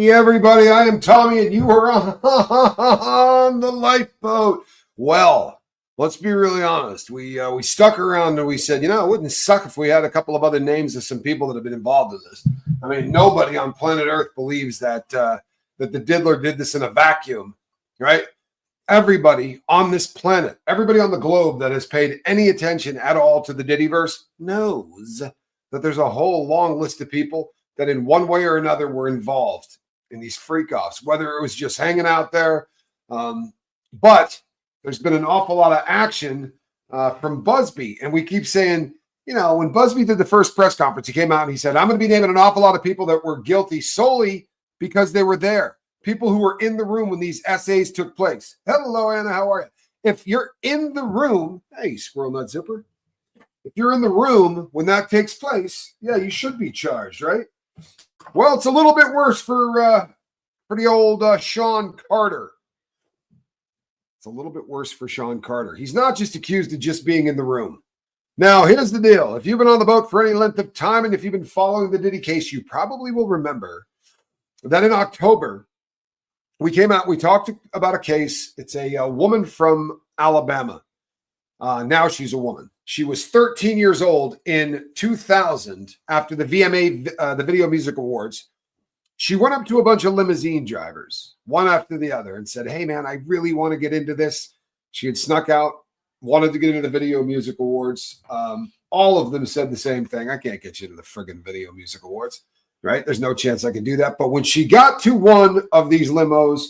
Hey everybody, I am Tommy and you are on the lifeboat. Well, let's be really honest. We stuck around and we said, it wouldn't suck if we had a couple of other names of some people that have been involved in this. I mean, nobody on planet Earth believes that that the diddler did this in a vacuum, right? Everybody on this planet, everybody on the globe that has paid any attention at all to the Diddyverse knows that there's a whole long list of people that in one way or another were involved in these freak-offs, whether it was just hanging out there. But there's been an awful lot of action from Busby. And we keep saying, when Busby did the first press conference, he came out and he said, I'm going to be naming an awful lot of people that were guilty solely because they were there. People who were in the room when these essays took place. Hello, Anna, how are you? If you're in the room, hey, squirrel nut zipper. If you're in the room when that takes place, yeah, you should be charged, right? Well, it's a little bit worse for the old Sean Carter. It's a little bit worse for Sean Carter. He's not just accused of just being in the room. Now, here's the deal. If you've been on the boat for any length of time and if you've been following the Diddy case, you probably will remember that in October, we came out, we talked about a case. It's a woman from Alabama. Now she's a woman. She was 13 years old in 2000 after the VMA, the Video Music Awards. She went up to a bunch of limousine drivers, one after the other, and said, hey, man, I really want to get into this. She had snuck out, wanted to get into the Video Music Awards. All of them said the same thing. I can't get you into the friggin' Video Music Awards, right? There's no chance I can do that. But when she got to one of these limos,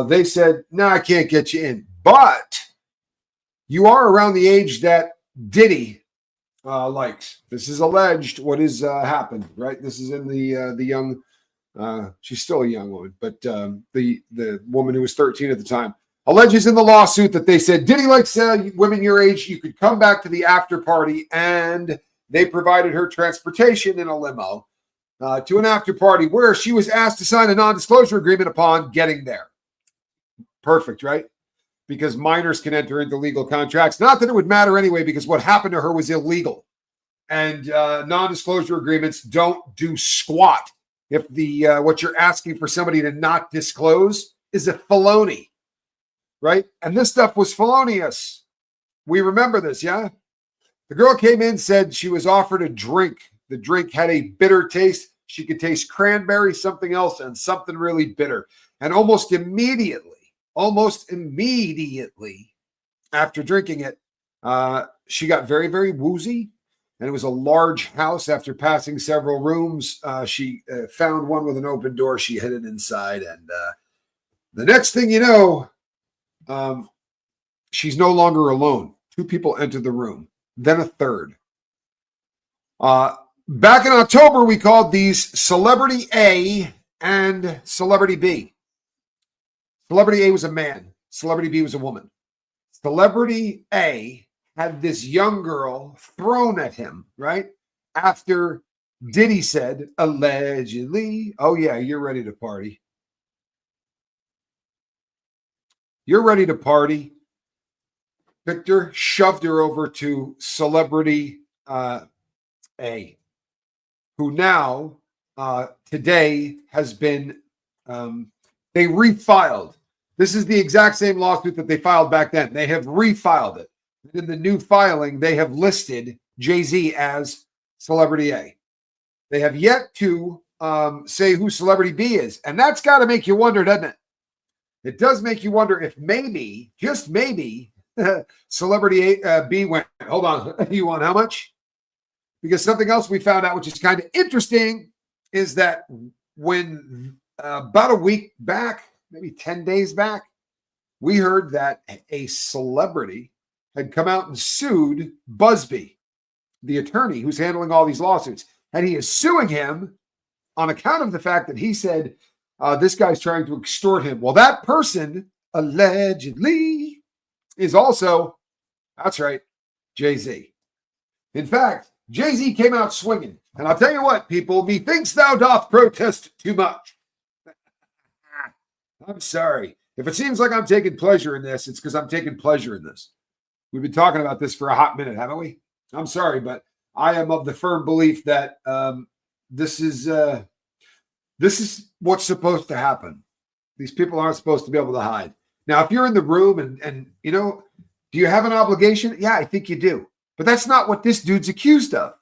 they said, no, I can't get you in. But you are around the age that Diddy likes. This is alleged what has happened, right? This is in the young, she's still a young woman, but the woman who was 13 at the time alleges in the lawsuit that they said Diddy likes women your age. You could come back to the after party, and they provided her transportation in a limo to an after party where she was asked to sign a non-disclosure agreement upon getting there. Perfect, right? Because minors can enter into legal contracts. Not that it would matter anyway, because what happened to her was illegal. And non-disclosure agreements don't do squat if the what you're asking for somebody to not disclose is a felony, right? And this stuff was felonious. We remember this, yeah? The girl came in, said she was offered a drink. The drink had a bitter taste. She could taste cranberry, something else, and something really bitter. And almost immediately after drinking it, she got very, very woozy. And it was a large house. After passing several rooms, she found one with an open door. She hid it inside. And the next thing you know, she's no longer alone. Two people entered the room, then a third. Back in October, we called these Celebrity A and Celebrity B. Celebrity A was a man. Celebrity B was a woman. Celebrity A had this young girl thrown at him, right? After Diddy said, allegedly, oh yeah, you're ready to party. You're ready to party. Victor shoved her over to Celebrity A, who now today has been, they refiled. This is the exact same lawsuit that they filed back then. They have refiled it. In the new filing, they have listed Jay-Z as Celebrity A. They have yet to say who Celebrity B is. And that's got to make you wonder, doesn't it? It does make you wonder if maybe, just maybe, Celebrity B went, hold on, you want how much? Because something else we found out, which is kind of interesting, is that when about a week back, maybe 10 days back, we heard that a celebrity had come out and sued Busby, the attorney who's handling all these lawsuits. And he is suing him on account of the fact that he said, this guy's trying to extort him. Well, that person allegedly is also, that's right, Jay-Z. In fact, Jay-Z came out swinging. And I'll tell you what, people, methinks thou doth protest too much. I'm sorry. If it seems like I'm taking pleasure in this, it's because I'm taking pleasure in this. We've been talking about this for a hot minute, haven't we? I'm sorry, but I am of the firm belief that this is This is what's supposed to happen. These people aren't supposed to be able to hide. Now, if you're in the room and you know, do you have an obligation? Yeah, I think you do. But that's not what this dude's accused of.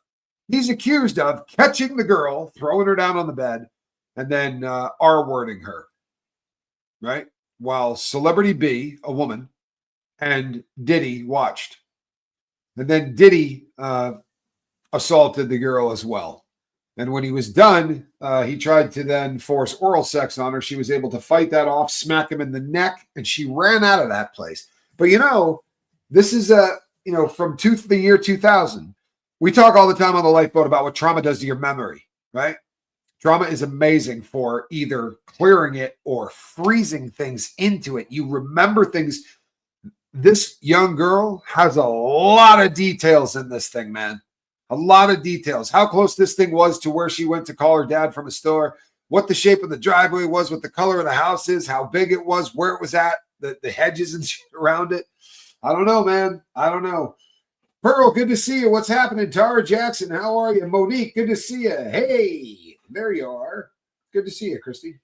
He's accused of catching the girl, throwing her down on the bed, and then R-wording her, right? While Celebrity B, a woman, and Diddy watched. And then Diddy assaulted the girl as well. And when he was done, he tried to then force oral sex on her. She was able to fight that off, smack him in the neck, and she ran out of that place. But you know, this is from the year 2000. We talk all the time on the Lifeboat about what trauma does to your memory, right? Trauma is amazing for either clearing it or freezing things into it. You remember things. This young girl has a lot of details in this thing, man. A lot of details. How close this thing was to where she went to call her dad from a store, what the shape of the driveway was, what the color of the house is, how big it was, where it was at, the hedges and shit around it. I don't know, man. I don't know. Pearl, good to see you. What's happening? Tara Jackson, how are you? Monique, good to see you. Hey, there you are. Good to see you, Christy.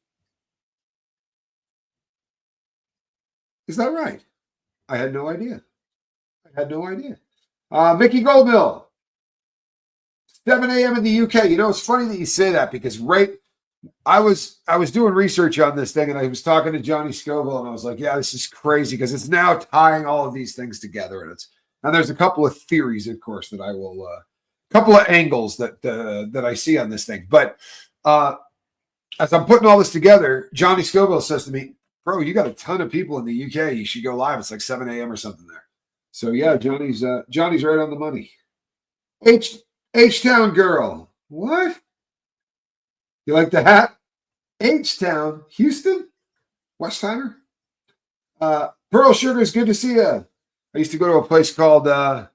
Is that right? I had no idea. Mickey Goldmill, 7 a.m. in the UK. You know, it's funny that you say that because I was doing research on this thing and I was talking to Johnny Scoville and I was like, yeah, this is crazy because it's now tying all of these things together. And there's a couple of theories, of course, that I will, couple of angles that I see on this thing. But as I'm putting all this together, Johnny Scoville says to me, bro, you got a ton of people in the UK. You should go live. It's like 7 a.m. or something there. So yeah, Johnny's right on the money. H-Town girl. What? You like the hat? H-Town, Houston? Westheimer? Pearl Sugar's good to see you. I used to go to a place called the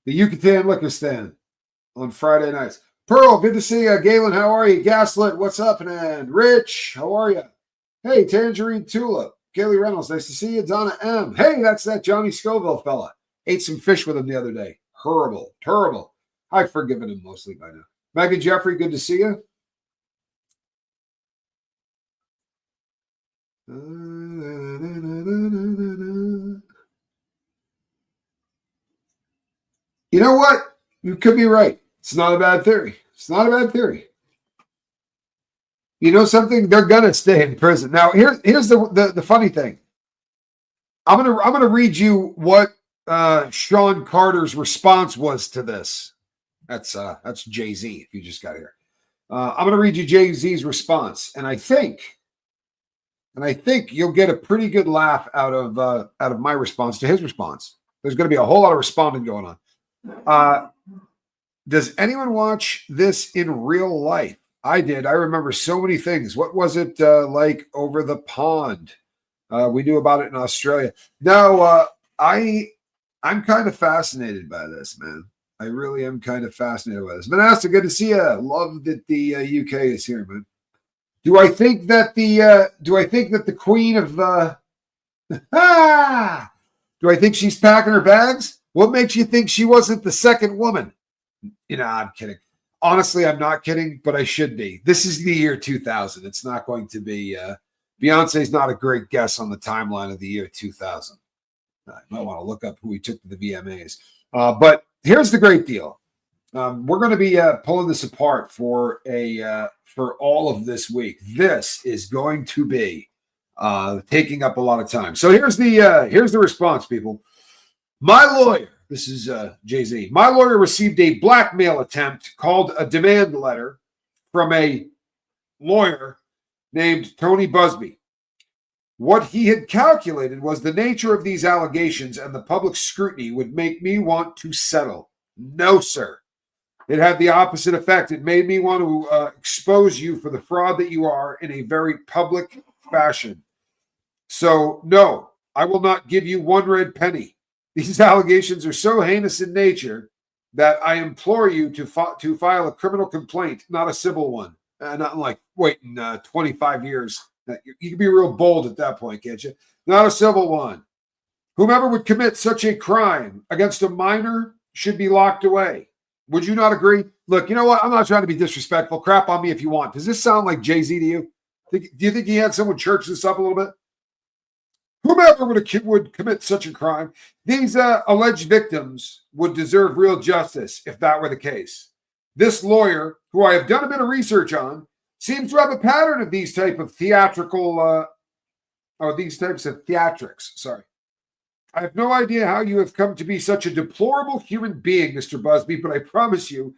Yucatan Liquor Stand on Friday nights. Pearl, good to see you. Galen, how are you? Gaslit, what's up? And Rich, how are you? Hey, Tangerine Tulip. Kaylee Reynolds, nice to see you. Donna M. Hey, that's that Johnny Scoville fella. Ate some fish with him the other day. Horrible, terrible. I've forgiven him mostly by now. Megan Jeffrey, good to see you. You know what? You could be right. It's not a bad theory. You know something? They're gonna stay in prison. Now, here's the funny thing. I'm gonna read you what Sean Carter's response was to this. That's Jay-Z. If you just got here, I'm gonna read you Jay-Z's response, and I think you'll get a pretty good laugh out of my response to his response. There's going to be a whole lot of responding going on. Does anyone watch this in real life? I did. I remember so many things. What was it like over the pond? We knew about it in Australia. No, I'm kind of fascinated by this, man. I really am kind of fascinated by this. Vanessa, good to see you. Love that the UK is here, man. Do I think that the queen of do I think she's packing her bags? What makes you think she wasn't the second woman? You know, I'm kidding. Honestly, I'm not kidding, but I should be. This is the year 2000. It's not going to be Beyonce's not a great guess on the timeline of the year 2000. I might want to look up who he took to the VMAs. But here's the great deal. We're going to be pulling this apart for all of this week. This is going to be taking up a lot of time. So here's the response, people. My lawyer, this is Jay-Z. My lawyer received a blackmail attempt called a demand letter from a lawyer named Tony Busby. What he had calculated was the nature of these allegations and the public scrutiny would make me want to settle. No, sir. It had the opposite effect. It made me want to expose you for the fraud that you are in a very public fashion. So, no, I will not give you one red penny. These allegations are so heinous in nature that I implore you to file a criminal complaint, not a civil one. Not like waiting 25 years. You can be real bold at that point, can't you? Not a civil one. Whomever would commit such a crime against a minor should be locked away. Would you not agree? Look, you know what? I'm not trying to be disrespectful. Crap on me if you want. Does this sound like Jay-Z to you? Do you think he had someone church this up a little bit? Whomever would commit such a crime, these alleged victims would deserve real justice if that were the case. This lawyer, who I have done a bit of research on, seems to have a pattern of these type of theatrical, or these types of theatrics. Sorry. I have no idea how you have come to be such a deplorable human being, Mr. Busby, but I promise you,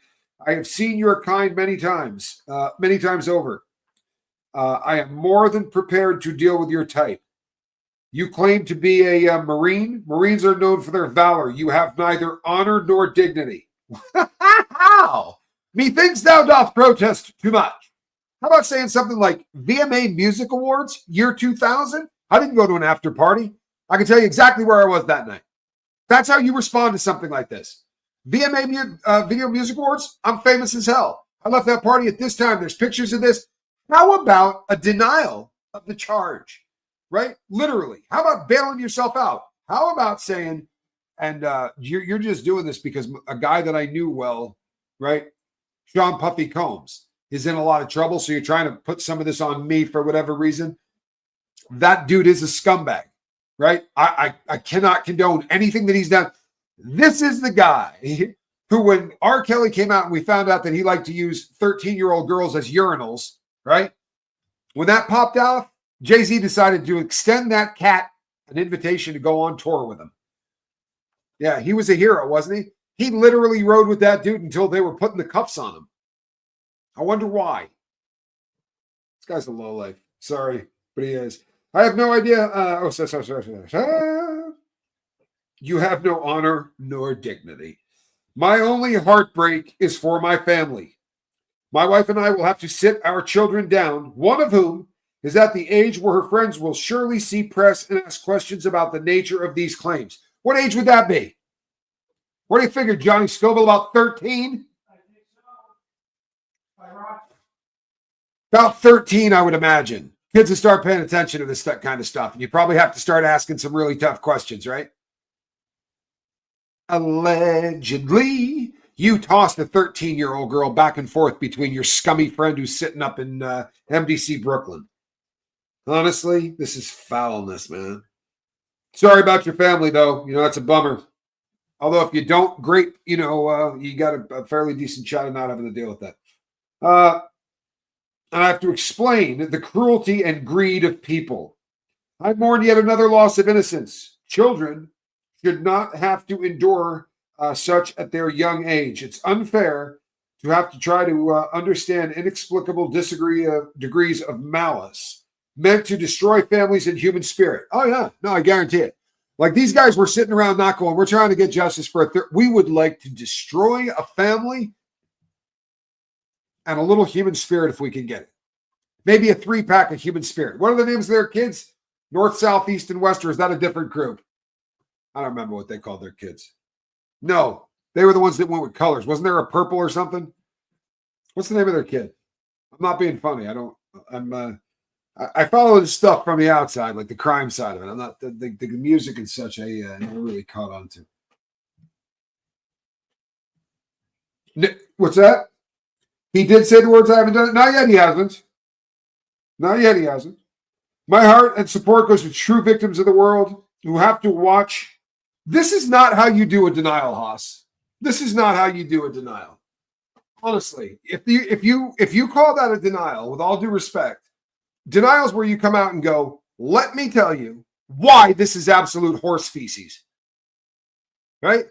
I have seen your kind many times over. I am more than prepared to deal with your type. You claim to be a Marine. Marines are known for their valor. You have neither honor nor dignity. How? Methinks thou doth protest too much. How about saying something like VMA Music Awards, year 2000? I didn't go to an after party. I can tell you exactly where I was that night. That's how you respond to something like this. VMA Video Music Awards, I'm famous as hell. I left that party at this time. There's pictures of this. How about a denial of the charge, right? Literally. How about bailing yourself out? How about saying, and you're just doing this because a guy that I knew well, right, Sean Puffy Combs, is in a lot of trouble, so you're trying to put some of this on me for whatever reason. That dude is a scumbag. Right? I cannot condone anything that he's done. This is the guy who, when R. Kelly came out and we found out that he liked to use 13-year-old girls as urinals, right? When that popped off, Jay-Z decided to extend that cat an invitation to go on tour with him. Yeah, he was a hero, wasn't he? He literally rode with that dude until they were putting the cuffs on him. I wonder why. This guy's a lowlife. Sorry, but he is. I have no idea. Sorry. You have no honor nor dignity. My only heartbreak is for my family. My wife and I will have to sit our children down, one of whom is at the age where her friends will surely see press and ask questions about the nature of these claims. What age would that be? What do you figure, Johnny Scoville, about 13? I think so. About 13, I would imagine. Kids will start paying attention to this kind of stuff. And you probably have to start asking some really tough questions, right? Allegedly, you tossed a 13-year-old girl back and forth between your scummy friend who's sitting up in MDC Brooklyn. Honestly, this is foulness, man. Sorry about your family, though. You know, that's a bummer. Although if you don't, great, you got a fairly decent shot of not having to deal with that. And I have to explain the cruelty and greed of people. I mourn yet another loss of innocence. Children should not have to endure such at their young age. It's unfair to have to try to understand inexplicable degrees of malice meant to destroy families and human spirit. Oh, yeah. No, I guarantee it. Like these guys were sitting around not going, we're trying to get justice for we would like to destroy a family and a little human spirit if we can get it. Maybe a 3-pack of human spirit. What are the names of their kids? North, South, East, and West, or is that a different group? I don't remember what they called their kids. No, they were the ones that went with colors. Wasn't there a purple or something? What's the name of their kid? I'm not being funny. I follow this stuff from the outside, like the crime side of it. I'm not the music and such. I never really caught on to. What's that? He did say the words, I haven't done it. Not yet, he hasn't. Not yet, he hasn't. My heart and support goes to true victims of the world who have to watch. This is not how you do a denial, Haas. This is not how you do a denial. Honestly, if you call that a denial, with all due respect, denial is where you come out and go, let me tell you why this is absolute horse feces. Right?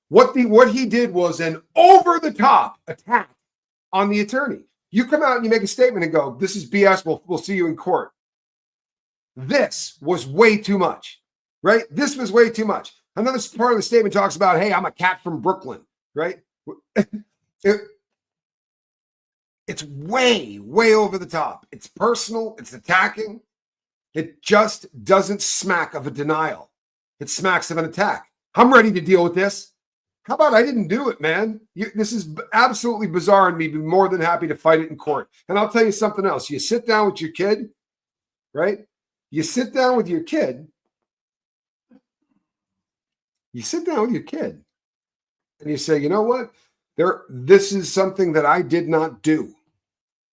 What he did was an over-the-top attack on the attorney. You come out and you make a statement and go, this is BS, we'll see you in court. This was way too much, right? This was way too much. Another part of the statement talks about, hey, I'm a cat from Brooklyn, right? It's way, way over the top. It's personal. It's attacking. It just doesn't smack of a denial. It smacks of an attack. I'm ready to deal with this. How about I didn't do it, man? This is absolutely bizarre, and me be more than happy to fight it in court. And I'll tell you something else. You sit down with your kid, right? You sit down with your kid. You sit down with your kid, and you say, you know what? This is something that I did not do.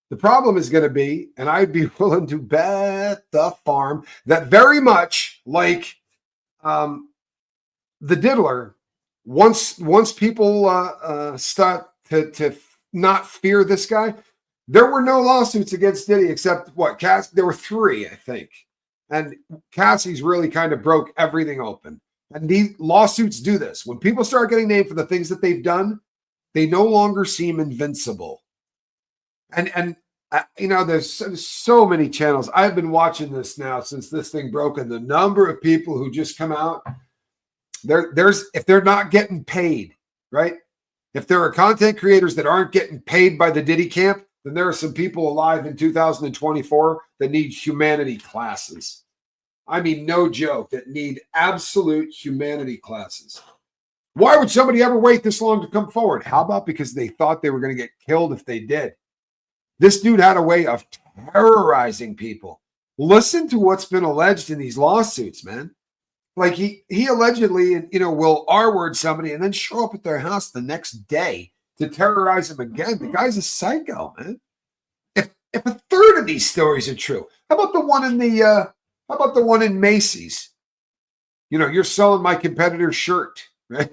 The problem is going to be, and I'd be willing to bet the farm that very much like the diddler, once people start to not fear this guy, there were no lawsuits against Diddy except what? There were 3, I think. And Cassie's really kind of broke everything open. And these lawsuits do this. When people start getting named for the things that they've done, they no longer seem invincible. And there's so many channels. I've been watching this now since this thing broke, and the number of people who just come out, if they're not getting paid, right? If there are content creators that aren't getting paid by the Diddy camp, then there are some people alive in 2024 that need humanity classes. I mean, no joke, that need absolute humanity classes. Why would somebody ever wait this long to come forward? How about because they thought they were going to get killed if they did? This dude had a way of terrorizing people. Listen to what's been alleged in these lawsuits, man. Like he allegedly, will R-word somebody and then show up at their house the next day to terrorize them again. The guy's a psycho, man. If a third of these stories are true, how about the one in Macy's? You're selling my competitor's shirt, right?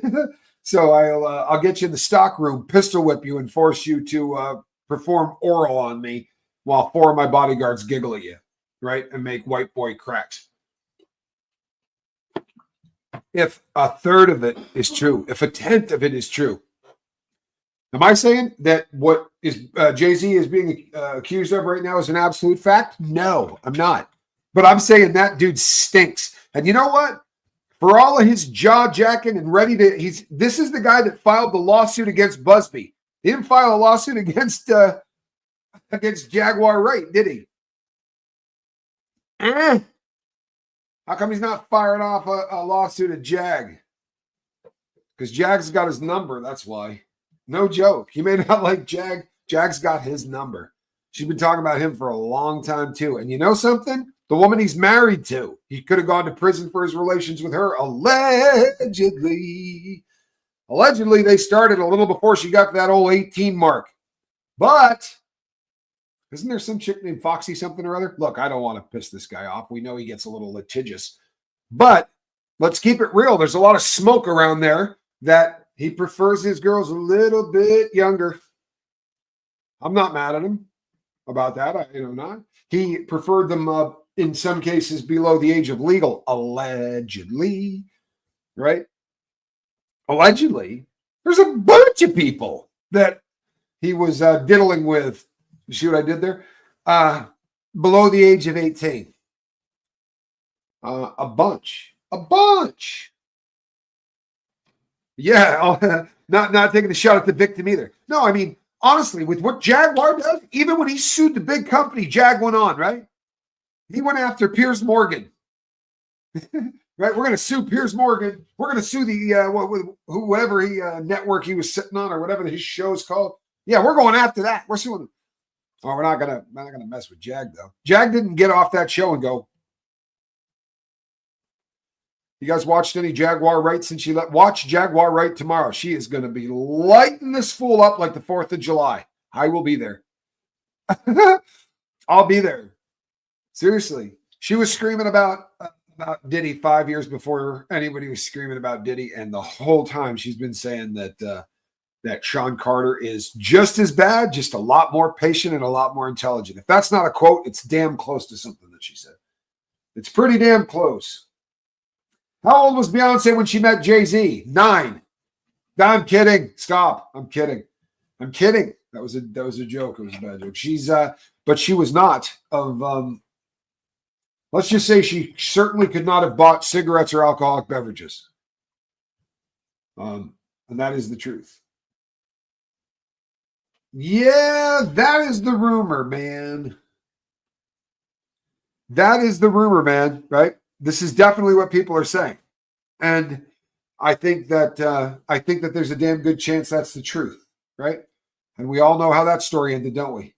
So I'll get you in the stock room, pistol whip you, and force you to perform oral on me while 4 of my bodyguards giggle at you, right? And make white boy cracks. If a third of it is true, if a tenth of it is true, am I saying that what is Jay-Z is being accused of right now is an absolute fact? No, I'm not. But I'm saying that dude stinks. And you know what? For all of his jaw jacking and this is the guy that filed the lawsuit against Busby. He didn't file a lawsuit against Jaguar Wright, did he? How come he's not firing off a lawsuit at Jag? Because Jag's got his number, that's why. No joke. He may not like Jag. Jag's got his number. She's been talking about him for a long time, too. And you know something? The woman he's married to, he could have gone to prison for his relations with her, allegedly. Allegedly, they started a little before she got to that old 18 mark. But isn't there some chick named Foxy something or other? Look, I don't want to piss this guy off. We know he gets a little litigious. But let's keep it real. There's a lot of smoke around there that he prefers his girls a little bit younger. I'm not mad at him about that. Not. He preferred them in some cases below the age of legal, allegedly, right? Allegedly, there's a bunch of people that he was diddling with. You see what I did there? Below the age of 18. A bunch. Yeah, not taking a shot at the victim either. No, I mean, honestly, with what Jaguar does, even when he sued the big company, Jag went on, right? He went after Piers Morgan. Right? We're going to sue Piers Morgan. We're going to sue the whatever network he was sitting on or whatever his show's called. Yeah, we're going after that. We're suing him. Oh, we're not gonna mess with Jag though. Jag didn't get off that show and go. You guys watched any Jaguar Wright since she left? Watch Jaguar Wright tomorrow. She is going to be lighting this fool up like the 4th of July. I will be there. I'll be there. Seriously. She was screaming about Diddy 5 years before anybody was screaming about Diddy. And the whole time she's been saying that Sean Carter is just as bad, just a lot more patient and a lot more intelligent. If that's not a quote, it's damn close to something that she said. It's pretty damn close. How old was Beyonce when she met Jay-Z? 9. No, I'm kidding. Stop. I'm kidding. That was a joke. It was a bad joke. But she was not of let's just say she certainly could not have bought cigarettes or alcoholic beverages. And that is the truth. Yeah, that is the rumor, man. Right? This is definitely what people are saying. And I think that there's a damn good chance that's the truth, right? And we all know how that story ended, don't we?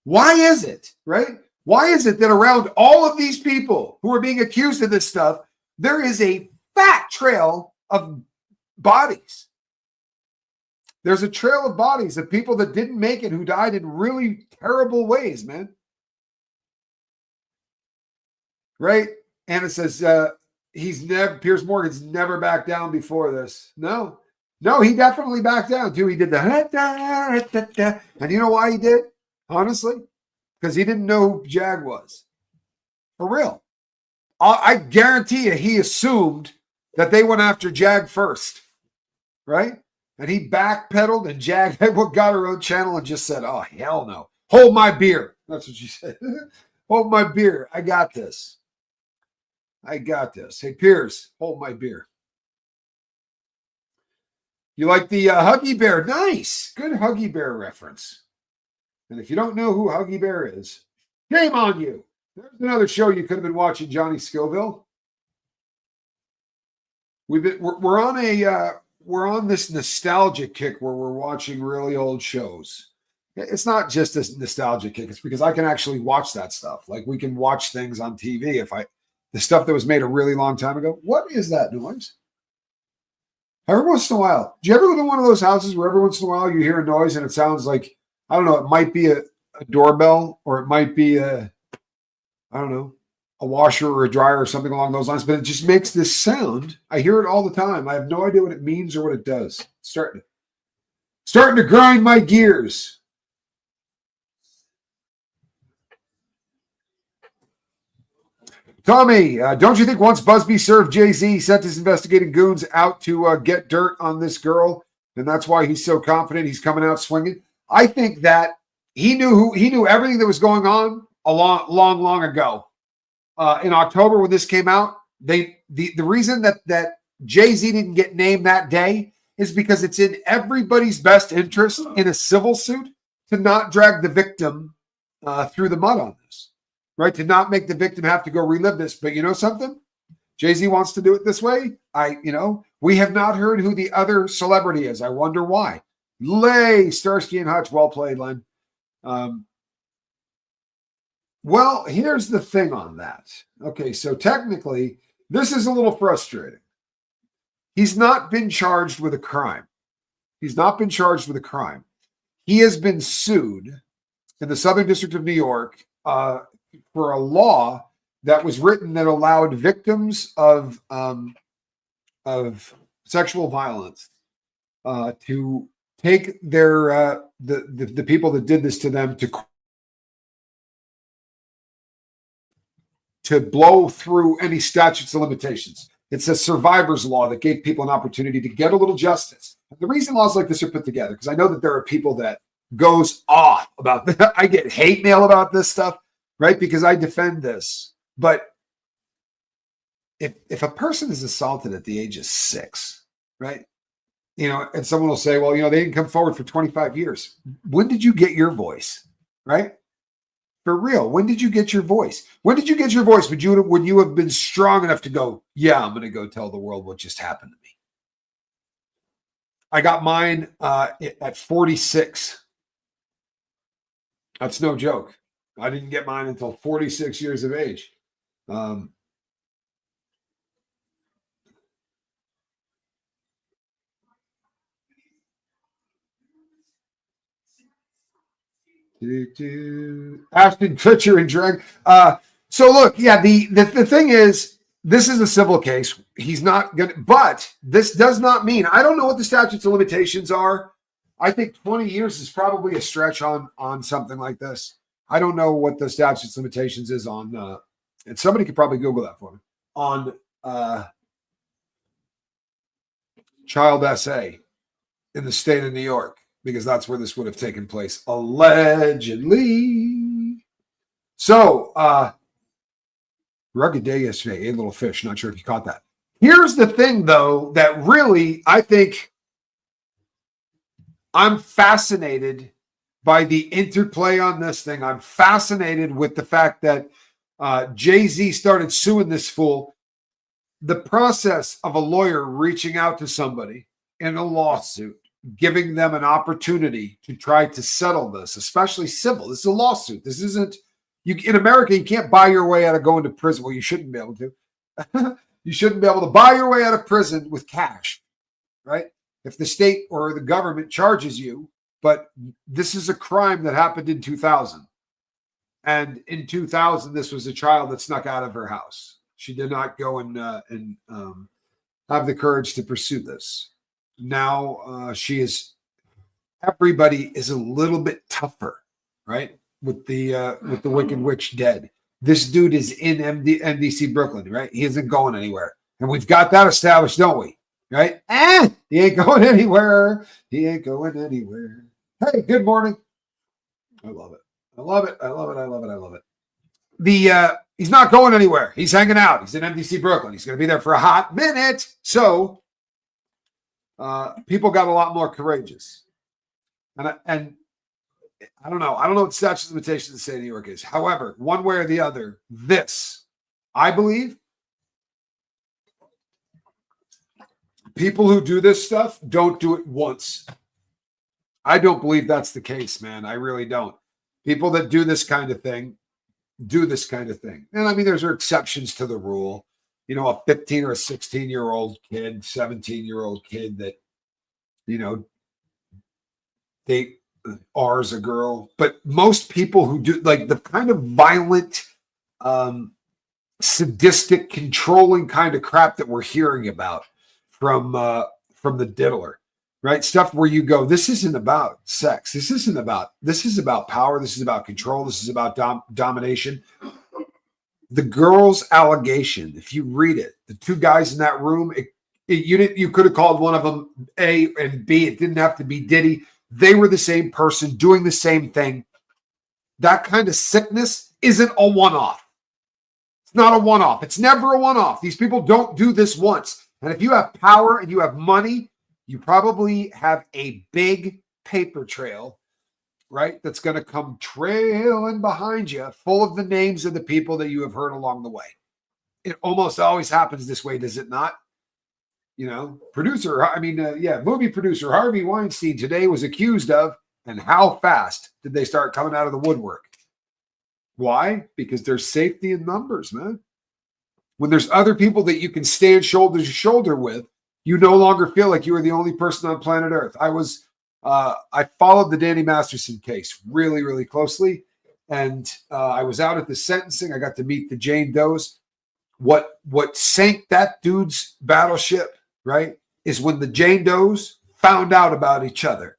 Why is it, right? Why is it that around all of these people who are being accused of this stuff, there is a fat trail of bodies? There's a trail of bodies of people that didn't make it who died in really terrible ways, man. Right? And it says Piers Morgan's never backed down before this. No, he definitely backed down too. He did the and you know why he did? Honestly, because he didn't know who Jag was. For real. I guarantee you he assumed that they went after Jag first. Right? And he backpedaled, and Jag got her own channel and just said, oh, hell no. Hold my beer. That's what she said. Hold my beer. I got this. Hey, Piers, hold my beer. You like the Huggy Bear? Nice. Good Huggy Bear reference. And if you don't know who Huggy Bear is, shame on you. There's another show you could have been watching, Johnny Scoville. We're on this nostalgia kick where we're watching really old shows. It's not just this nostalgia kick. It's because I can actually watch that stuff. Like we can watch things on TV the stuff that was made a really long time ago. What is that noise? Every once in a while. Do you ever live in one of those houses where every once in a while you hear a noise and it sounds like, I don't know, it might be a doorbell or it might be a washer or a dryer or something along those lines, but it just makes this sound. I hear it all the time. I have no idea what it means or what it does. It's starting to grind my gears. Tommy, don't you think once Busby served Jay-Z, he sent his investigating goons out to get dirt on this girl, and that's why he's so confident he's coming out swinging? I think that he knew everything that was going on long ago. In October when this came out, the reason that Jay-Z didn't get named that day is because it's in everybody's best interest in a civil suit to not drag the victim through the mud on this. Right, to not make the victim have to go relive this. But you know something? Jay-Z wants to do it this way. We have not heard who the other celebrity is. I wonder why. Starsky and Hutch, well played, Len. Well, here's the thing on that. Okay, so technically, this is a little frustrating. He's not been charged with a crime. He has been sued in the Southern District of New York for a law that was written that allowed victims of sexual violence to take their the people that did this to them to blow through any statutes of limitations. It's a survivor's law that gave people an opportunity to get a little justice. The reason laws like this are put together, because I know that there are people that goes off about that. I get hate mail about this stuff. Right? Because I defend this. But if a person is assaulted at the age of 6, right? And someone will say, well, they didn't come forward for 25 years. When did you get your voice? Right? For real. When did you get your voice? When did you get your voice? Would you have been strong enough to go, yeah, I'm going to go tell the world what just happened to me? I got mine at 46. That's no joke. I didn't get mine until 46 years of age. Ashton Kutcher and drag. So look, yeah, the thing is, this is a civil case. He's not gonna, but this does not mean, I don't know what the statutes of limitations are. I think 20 years is probably a stretch on something like this. I don't know what the statute of limitations is on, and somebody could probably Google that for me, on child SA in the state of New York, because that's where this would have taken place, allegedly. So, rugged day yesterday, ate a little fish. Not sure if you caught that. Here's the thing, though, that really, I think I'm fascinated by the interplay on this thing. I'm fascinated with the fact that Jay-Z started suing this fool. The process of a lawyer reaching out to somebody in a lawsuit, giving them an opportunity to try to settle this, especially civil. This is a lawsuit. This isn't, in America, you can't buy your way out of going to prison. Well, you shouldn't be able to. You shouldn't be able to buy your way out of prison with cash, right? if the state or the government charges you, but this is a crime that happened in 2000. And in 2000, this was a child that snuck out of her house. She did not go and have the courage to pursue this. Now everybody is a little bit tougher, right? With the Wicked Witch dead. This dude is in NDC Brooklyn, right? He isn't going anywhere. And we've got that established, don't we? Right? He ain't going anywhere. He ain't going anywhere. Hey, good morning. I love it. I love it. I love it. I love it. I love it. He's not going anywhere. He's hanging out. He's in MDC Brooklyn. He's going to be there for a hot minute. So people got a lot more courageous. And I don't know. I don't know what statute of limitations the state of New York is. However, one way or the other, this, I believe, people who do this stuff don't do it once. I don't believe that's the case, man. I really don't. People that do this kind of thing. And I mean, there's exceptions to the rule. You know, a 15 or a 16-year-old kid, 17-year-old kid that, you know, they R's a girl. But most people who do like the kind of violent, sadistic, controlling kind of crap that we're hearing about from the diddler, right? Stuff where you go, this isn't about sex. This is about power. This is about control. This is about domination. The girl's allegation, if you read it, the two guys in that room, you could have called one of them A and B. It didn't have to be Diddy. They were the same person doing the same thing. That kind of sickness isn't a one-off. It's not a one-off. It's never a one-off. These people don't do this once. And if you have power and you have money, you probably have a big paper trail, right? That's going to come trailing behind you, full of the names of the people that you have heard along the way. It almost always happens this way, does it not? You know, movie producer Harvey Weinstein today was accused of, and how fast did they start coming out of the woodwork? Why? Because there's safety in numbers, man. When there's other people that you can stand shoulder to shoulder with, you no longer feel like you are the only person on planet Earth. I followed the Danny Masterson case really, really closely. And I was out at the sentencing. I got to meet the Jane Does. What sank that dude's battleship, right, is when the Jane Does found out about each other.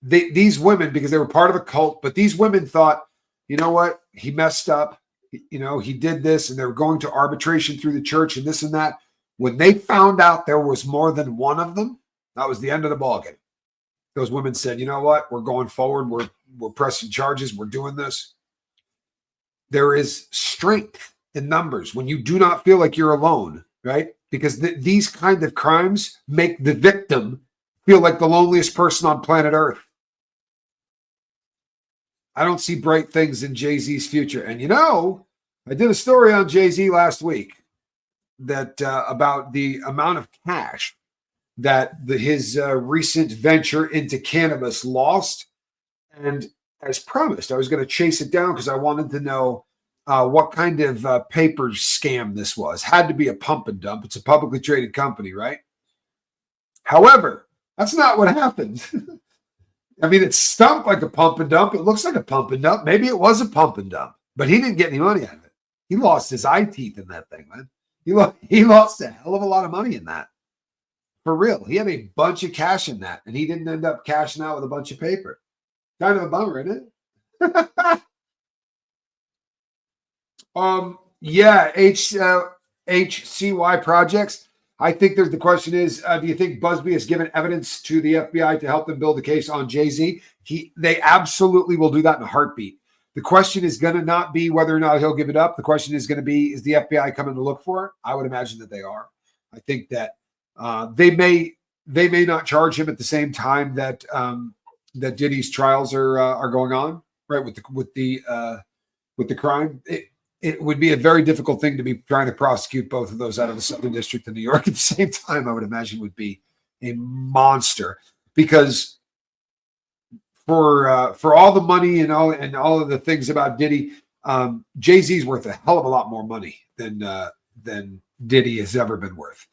These women, because they were part of a cult, but these women thought, you know what, he messed up. You know, he did this, and they were going to arbitration through the church and this and that. When they found out there was more than one of them, that was the end of the ballgame. Those women said, you know what, we're going forward. We're pressing charges. We're doing this. There is strength in numbers when you do not feel like you're alone, right? Because these kind of crimes make the victim feel like the loneliest person on planet Earth. I don't see bright things in Jay-Z's future. And you know, I did a story on Jay-Z last week that about the amount of cash that his recent venture into cannabis lost. And as promised, I was going to chase it down because I wanted to know what kind of paper scam this was. Had to be a pump and dump. It's a publicly traded company, right? However, that's not what happened. I mean, it stunk like a pump and dump. It looks like a pump and dump. Maybe it was a pump and dump, but he didn't get any money out of it. He lost his eye teeth in that thing, man. He lost a hell of a lot of money in that. For real. He had a bunch of cash in that, and he didn't end up cashing out with a bunch of paper. Kind of a bummer, isn't it? HCY projects. I think the question is, do you think Busby has given evidence to the FBI to help them build a case on Jay-Z? They absolutely will do that in a heartbeat. The question is going to not be whether or not he'll give it up. The question is going to be, is the FBI coming to look for it? I would imagine that they are. I think that they may not charge him at the same time that that Diddy's trials are going on, right? With the crime. It would be a very difficult thing to be trying to prosecute both of those out of the Southern District of New York at the same time. I would imagine would be a monster, because for all the money and all of the things about Diddy, Jay-Z's worth a hell of a lot more money than Diddy has ever been worth.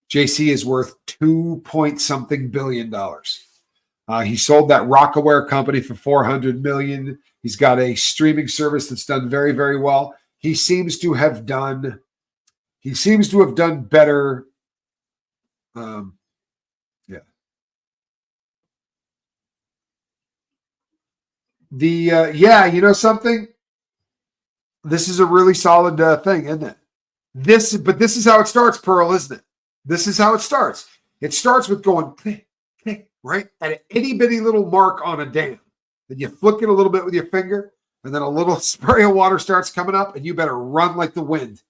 JC is worth 2 point something billion dollars. He sold that Rockaware company for $400 million. He's got a streaming service that's done very, very well. He seems to have done better. Yeah. You know something? This is a really solid thing, isn't it? But this is how it starts, Pearl, isn't it? This is how it starts. It starts with going click, click, right? At an itty bitty little mark on a dam. Then you flick it a little bit with your finger, and then a little spray of water starts coming up, and you better run like the wind,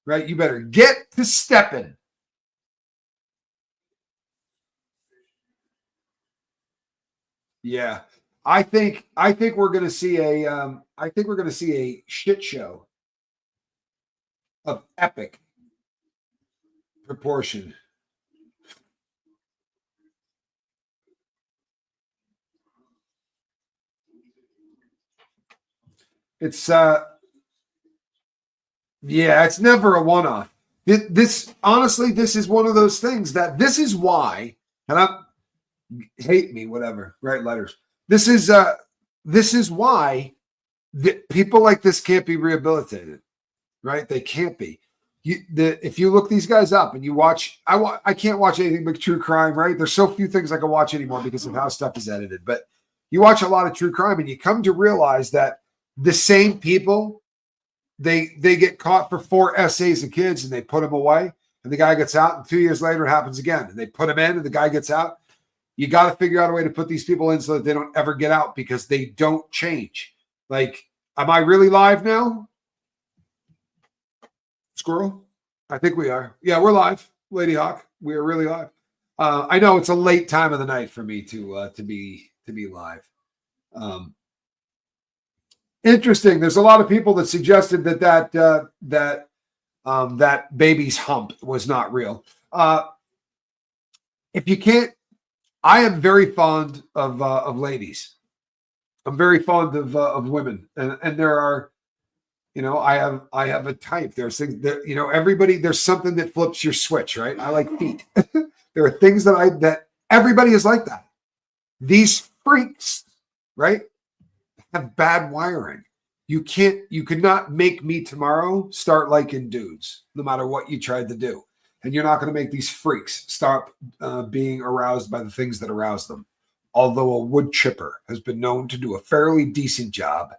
right? You better get to stepping. Yeah. I think we're gonna see a shit show of epic proportion. It's it's never a one-off. This honestly, this is one of those things that this is why, and I hate me, whatever, write letters. This is why people like this can't be rehabilitated, right? They can't be. If you look these guys up and you watch, I can't watch anything but true crime, right? There's so few things I can watch anymore because of how stuff is edited. But you watch a lot of true crime and you come to realize that the same people, they get caught for 4 essays of kids and they put them away, and the guy gets out, and 2 years later it happens again, and they put him in, and the guy gets out. You got to figure out a way to put these people in so that they don't ever get out because they don't change. Like, am I really live now? Squirrel? I think we are. Yeah, we're live, Lady Hawk. We are really live. I know it's a late time of the night for me to be live. Interesting. There's a lot of people that suggested that baby's hump was not real. If you can't, I am very fond of ladies. I'm very fond of women, and there are, I have a type. There's things that, everybody. There's something that flips your switch, right? I like feet. There are things that everybody is like that. These freaks, right, have bad wiring. You could not make me tomorrow start liking dudes, no matter what you tried to do. And you're not going to make these freaks stop being aroused by the things that arouse them. Although a wood chipper has been known to do a fairly decent job.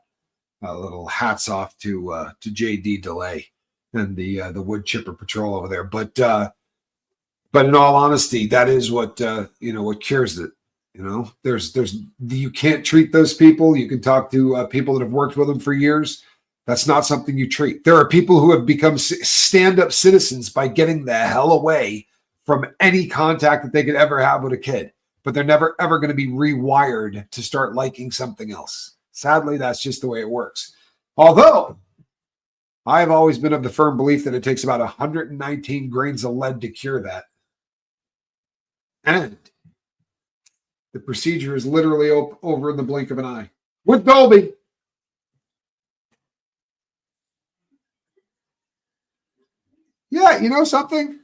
A little hats off to JD Delay and the wood chipper patrol over there. But in all honesty, that is what what cures it. You can't treat those people. You can talk to people that have worked with them for years. That's not something you treat. There are people who have become stand-up citizens by getting the hell away from any contact that they could ever have with a kid, but they're never, ever going to be rewired to start liking something else. Sadly, that's just the way it works. Although, I have always been of the firm belief that it takes about 119 grains of lead to cure that. And the procedure is literally over in the blink of an eye. With Dolby. Yeah, you know something?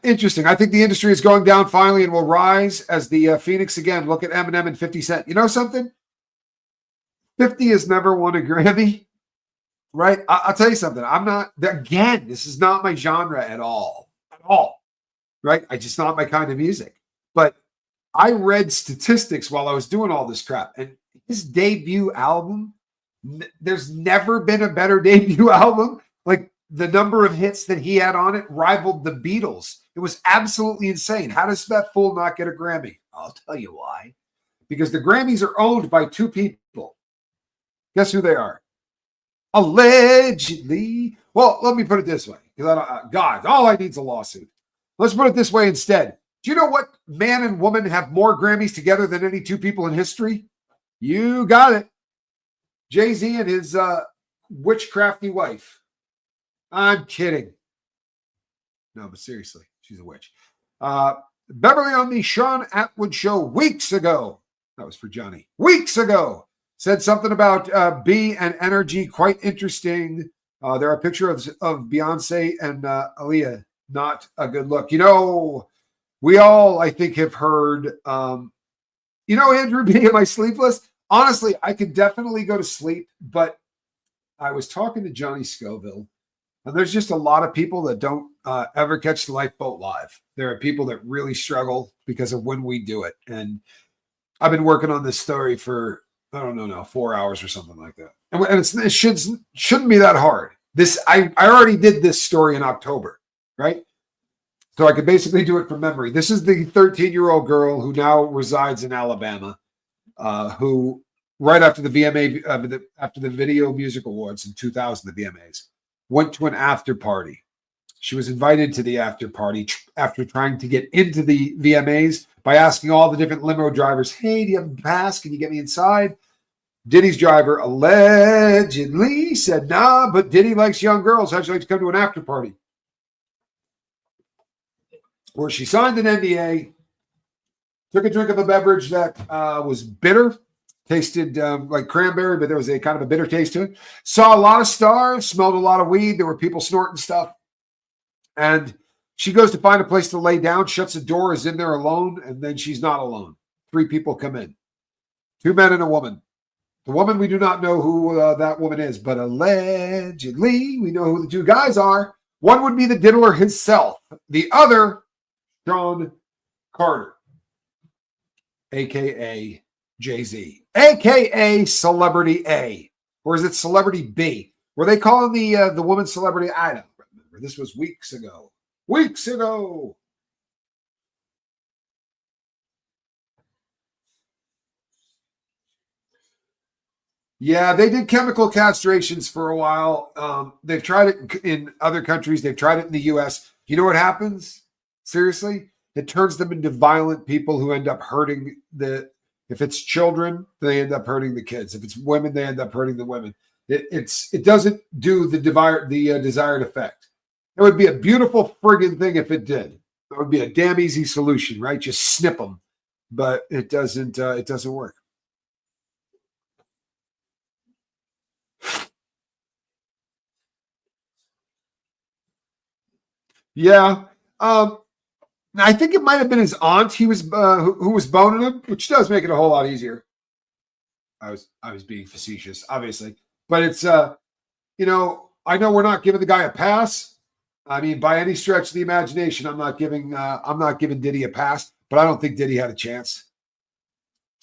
Interesting. I think the industry is going down finally and will rise as the Phoenix again. Look at Eminem and 50 Cent. You know something? 50 has never won a Grammy, right? I'll tell you something. This is not my genre at all. At all. Right? I just not my kind of music. But I read statistics while I was doing all this crap. And his debut album, there's never been a better debut album. Like, the number of hits that he had on it rivaled the Beatles. It was absolutely insane. How does that fool not get a Grammy? I'll tell you why. Because the Grammys are owned by 2 people. Guess who they are? Allegedly. Well, let me put it this way. God, all I need is a lawsuit. Let's put it this way instead. Do you know what man and woman have more Grammys together than any 2 people in history? You got it. Jay-Z and his witchcrafty wife. I'm kidding. No, but seriously, she's a witch. Beverly on the Sean Atwood show weeks ago. That was for Johnny. Weeks ago. Said something about B and energy. Quite interesting. There are pictures of Beyonce and Aaliyah not a good look. You know, we all, I think, have heard, you know, Andrew, being am I sleepless? Honestly, I could definitely go to sleep, but I was talking to Johnny Scoville, and there's just a lot of people that don't ever catch the Lifeboat Live. There are people that really struggle because of when we do it. And I've been working on this story for, I don't know now, 4 hours or something like that. And it shouldn't be that hard. I already did this story in October, right? So I could basically do it from memory. This is the 13-year-old girl who now resides in Alabama, who right after the VMA, after the Video Music Awards in 2000, the VMAs, went to an after party. She was invited to the after party after trying to get into the VMAs by asking all the different limo drivers, hey, do you have a pass? Can you get me inside? Diddy's driver allegedly said, nah, but Diddy likes young girls. How'd you like to come to an after party? Where she signed an NDA, took a drink of a beverage that was bitter, tasted like cranberry, but there was a kind of a bitter taste to it. Saw a lot of stars, smelled a lot of weed. There were people snorting stuff. And she goes to find a place to lay down, shuts the door, is in there alone, and then she's not alone. 3 people come in, 2 men and a woman. The woman, we do not know who that woman is, but allegedly we know who the 2 guys are. One would be the diddler himself. The other, Sean Carter, a.k.a. Jay-Z, a.k.a. Celebrity A. Or is it Celebrity B? Were they calling the woman Celebrity? I don't remember. This was weeks ago. Weeks ago. Yeah, they did chemical castrations for a while. They've tried it in other countries. They've tried it in the U.S. You know what happens? Seriously? It turns them into violent people who end up hurting if it's children, they end up hurting the kids. If it's women, they end up hurting the women. It doesn't do the desired effect. It would be a beautiful friggin' thing if it did. It would be a damn easy solution, right? Just snip them. But it doesn't work. Yeah. I think it might have been his aunt who was boning him, which does make it a whole lot easier. I was being facetious, obviously. But it's you know, I know we're not giving the guy a pass. I mean, by any stretch of the imagination, I'm not giving Diddy a pass, but I don't think Diddy had a chance.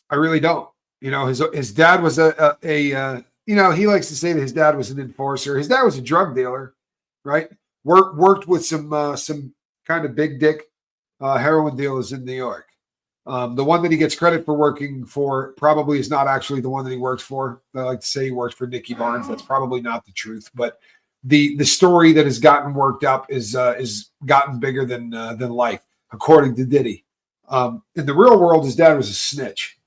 I really don't. You know, his dad was you know, he likes to say that his dad was an enforcer. His dad was a drug dealer, right? Worked with some kind of big dick heroin dealers in New York. The one that he gets credit for working for probably is not actually the one that he works for. I like to say he worked for Nicky Barnes. That's probably not the truth, but the story that has gotten worked up is gotten bigger than life, according to Diddy. In the real world, his dad was a snitch,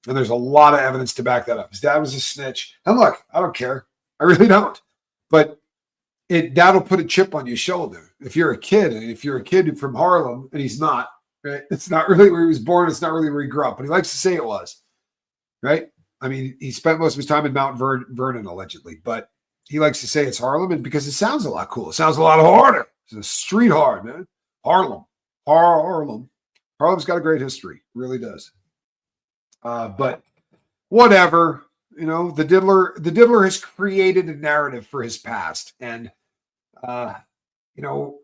and there's a lot of evidence to back that up. His dad was a snitch, and look, I don't care, I really don't, but that'll put a chip on your shoulder if you're a kid from Harlem, and he's not. Right? It's not really where he was born. It's not really where he grew up, but he likes to say it was. Right? I mean, he spent most of his time in Mount Vernon, allegedly, but he likes to say it's Harlem, and because it sounds a lot cooler. It sounds a lot harder. It's a street hard, man. Harlem. Harlem's got a great history. It really does. But whatever. You know, the diddler has created a narrative for his past, and you know,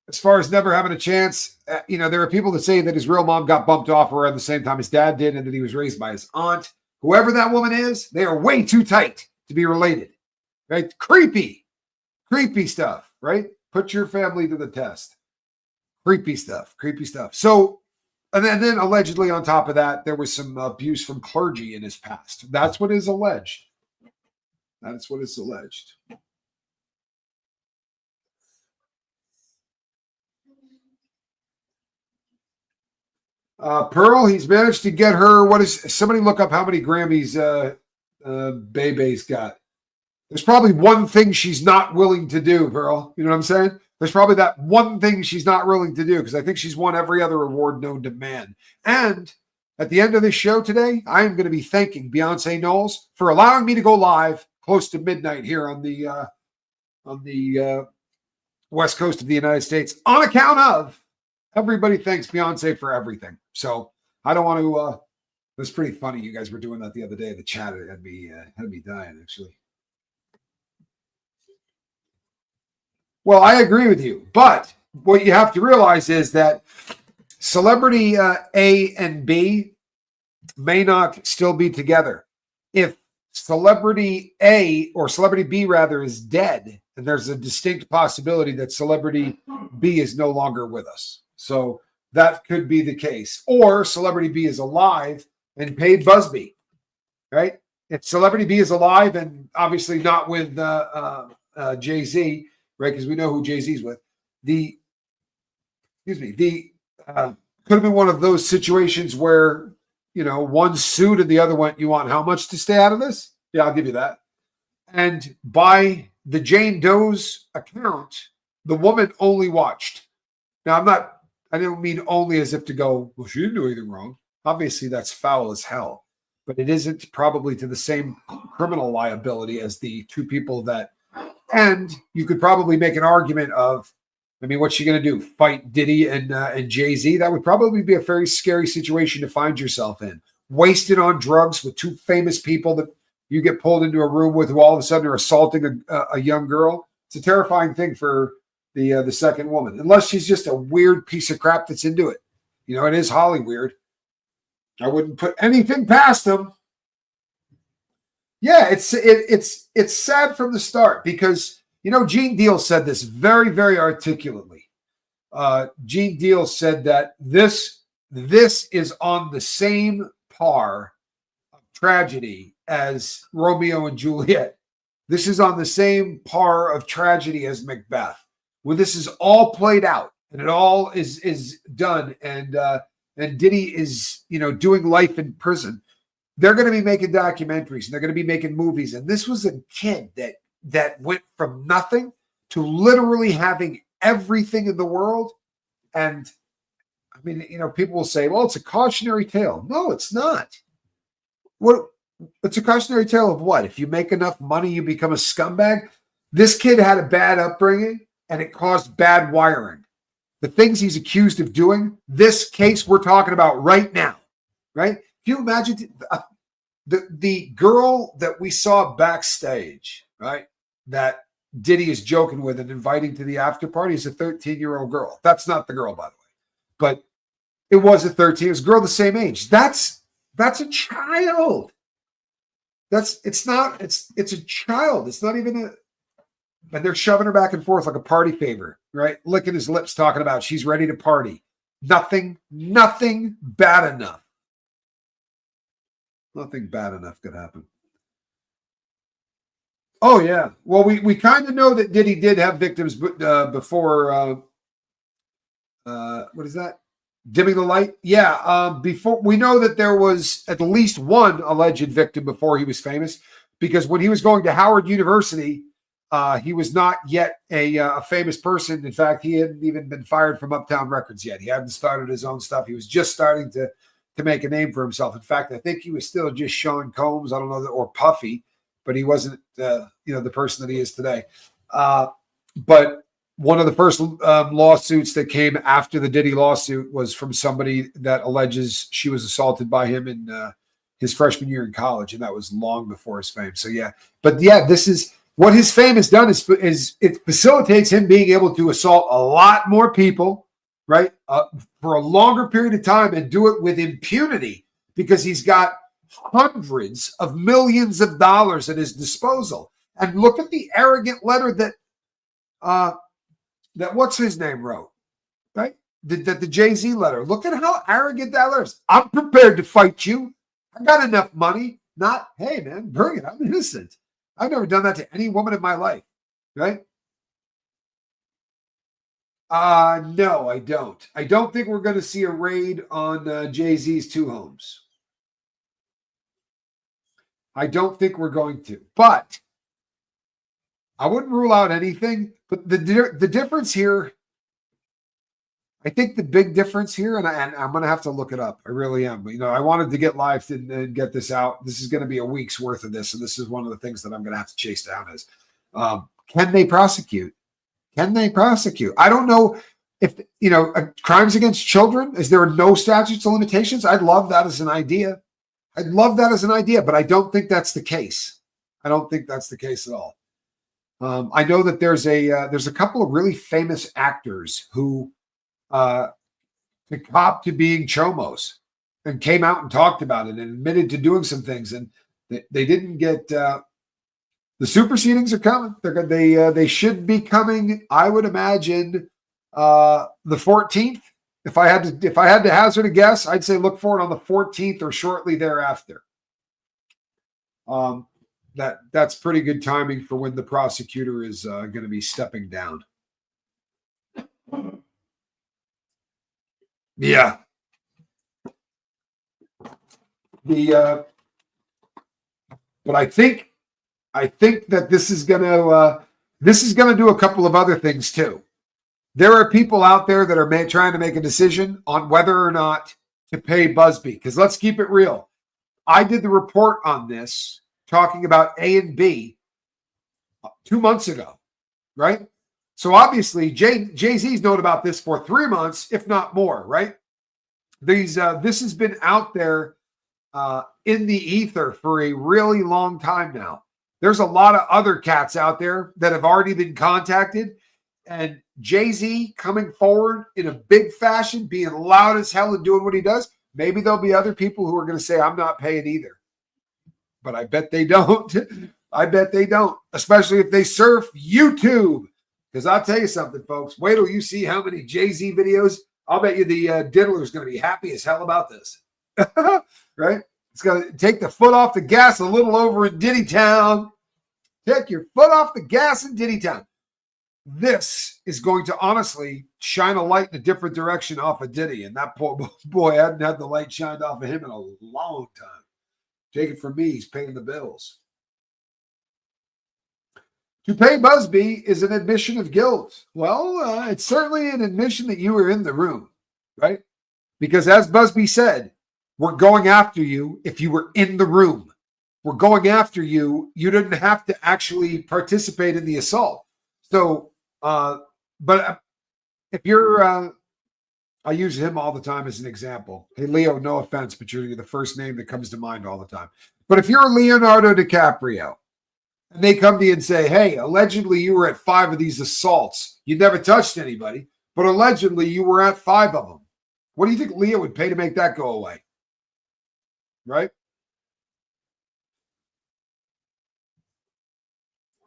as far as never having a chance, you know, there are people that say that his real mom got bumped off around the same time his dad did, and that he was raised by his aunt. Whoever that woman is, they are way too tight to be related, right? Creepy stuff, right? Put your family to the test. Creepy stuff. So, and then allegedly on top of that, there was some abuse from clergy in his past. That's what is alleged. That's what is alleged. Pearl, he's managed to get her. Somebody look up how many Grammys Bebe's got. There's probably one thing she's not willing to do, Pearl. You know what I'm saying? There's probably that one thing she's not willing to do, because I think she's won every other award known to man. And at the end of this show today, I am going to be thanking Beyonce Knowles for allowing me to go live close to midnight here on the West Coast of the United States on account of everybody thanks Beyonce for everything. So I don't want to. It was pretty funny. You guys were doing that the other day. The chat had me dying, actually. Well, I agree with you, but what you have to realize is that celebrity A and B may not still be together. If celebrity A or celebrity B rather is dead, and there's a distinct possibility that celebrity B is no longer with us. So that could be the case. Or celebrity B is alive and paid Busby, right? If celebrity B is alive and obviously not with Jay-Z, right? Because we know who Jay-Z's with. Could have been one of those situations where, one sued and the other went, you want how much to stay out of this? Yeah, I'll give you that. And by the Jane Doe's account, the woman only watched. Now, I don't mean only as if to go, well, she didn't do anything wrong. Obviously, that's foul as hell. But it isn't probably to the same criminal liability as the two people that, and you could probably make an argument of, what's she going to do? Fight Diddy and Jay-Z? That would probably be a very scary situation to find yourself in. Wasted on drugs with two famous people that you get pulled into a room with who all of a sudden are assaulting a young girl. It's a terrifying thing for the second woman, unless she's just a weird piece of crap that's into it. It is Holly weird. I wouldn't put anything past them. Yeah, it's sad from the start because Gene Deal said this very, very articulately. Gene Deal said that this is on the same par of tragedy as Romeo and Juliet. This is on the same par of tragedy as Macbeth. When this is all played out and it all is done, and Diddy is doing life in prison, they're going to be making documentaries and they're going to be making movies. And this was a kid that went from nothing to literally having everything in the world. And people will say, well, it's a cautionary tale. No, it's not. It's a cautionary tale of what? If you make enough money, you become a scumbag. This kid had a bad upbringing and it caused bad wiring. The things he's accused of doing, this case we're talking about right now, right? Can you imagine the girl that we saw backstage, right? That Diddy is joking with and inviting to the after party is a 13-year-old girl. That's not the girl, by the way, but it was a 13. It was a girl the same age. That's a child. It's a child. It's not even and they're shoving her back and forth like a party favor, right? Licking his lips, talking about she's ready to party. Nothing bad enough. Nothing bad enough could happen. Oh, yeah. Well, we kind of know that Diddy did have victims before, what is that? Dimming the light? Yeah. Before, we know that there was at least one alleged victim before he was famous, because when he was going to Howard University, he was not yet a famous person. In fact, he hadn't even been fired from Uptown Records yet. He hadn't started his own stuff. He was just starting to make a name for himself. In fact, I think he was still just Sean Combs. I don't know, or Puffy, but he wasn't, the person that he is today. But one of the first lawsuits that came after the Diddy lawsuit was from somebody that alleges she was assaulted by him in his freshman year in college, and that was long before his fame. So yeah, but yeah, this is what his fame has done is it facilitates him being able to assault a lot more people, right, for a longer period of time and do it with impunity because he's got hundreds of millions of dollars at his disposal. And look at the arrogant letter that what's his name wrote, right? The Jay-Z letter. Look at how arrogant that letter is. I'm prepared to fight you. I got enough money. Not, hey, man, bring it. I'm innocent. I've never done that to any woman in my life, right? No, I don't. I don't think we're going to see a raid on Jay-Z's two homes. I don't think we're going to. But I wouldn't rule out anything. But the difference here, I think the big difference here, and I'm going to have to look it up. I really am. But, I wanted to get live and get this out. This is going to be a week's worth of this. And this is one of the things that I'm going to have to chase down is, can they prosecute? Can they prosecute? I don't know if, crimes against children, is there no statutes of limitations? I'd love that as an idea. But I don't think that's the case. I don't think that's the case at all. I know that there's a couple of really famous actors who cop to being chomos and came out and talked about it and admitted to doing some things, and they didn't get. The supersedings are coming. They should be coming. I would imagine the 14th. If I had to hazard a guess, I'd say look for it on the 14th or shortly thereafter. That's pretty good timing for when the prosecutor is going to be stepping down. Yeah. But I think that this is going to do a couple of other things too. There are people out there that are trying to make a decision on whether or not to pay Busby. Because let's keep it real. I did the report on this talking about A and B 2 months ago, right? So obviously Jay-Z's known about this for 3 months, if not more, right? This has been out there in the ether for a really long time now. There's a lot of other cats out there that have already been contacted, and Jay-Z coming forward in a big fashion, being loud as hell and doing what he does. Maybe there'll be other people who are going to say, I'm not paying either. But I bet they don't. Especially if they surf YouTube. Because I'll tell you something, folks. Wait till you see how many Jay-Z videos. I'll bet you the diddler's going to be happy as hell about this. Right? It's going to take the foot off the gas a little over in Diddy Town. Take your foot off the gas in Diddy Town. This is going to honestly shine a light in a different direction off of Diddy. And that poor boy hadn't had the light shined off of him in a long time. Take it from me, he's paying the bills. To pay Busby is an admission of guilt. Well, it's certainly an admission that you were in the room, right? Because as Busby said, we're going after you if you were in the room. We're going after you. You didn't have to actually participate in the assault. So, but if you're, I use him all the time as an example. Hey, Leo, no offense, but you're the first name that comes to mind all the time. But if you're Leonardo DiCaprio and they come to you and say, hey, allegedly you were at 5 of these assaults. You never touched anybody, but allegedly you were at 5 of them. What do you think Leo would pay to make that go away? Right?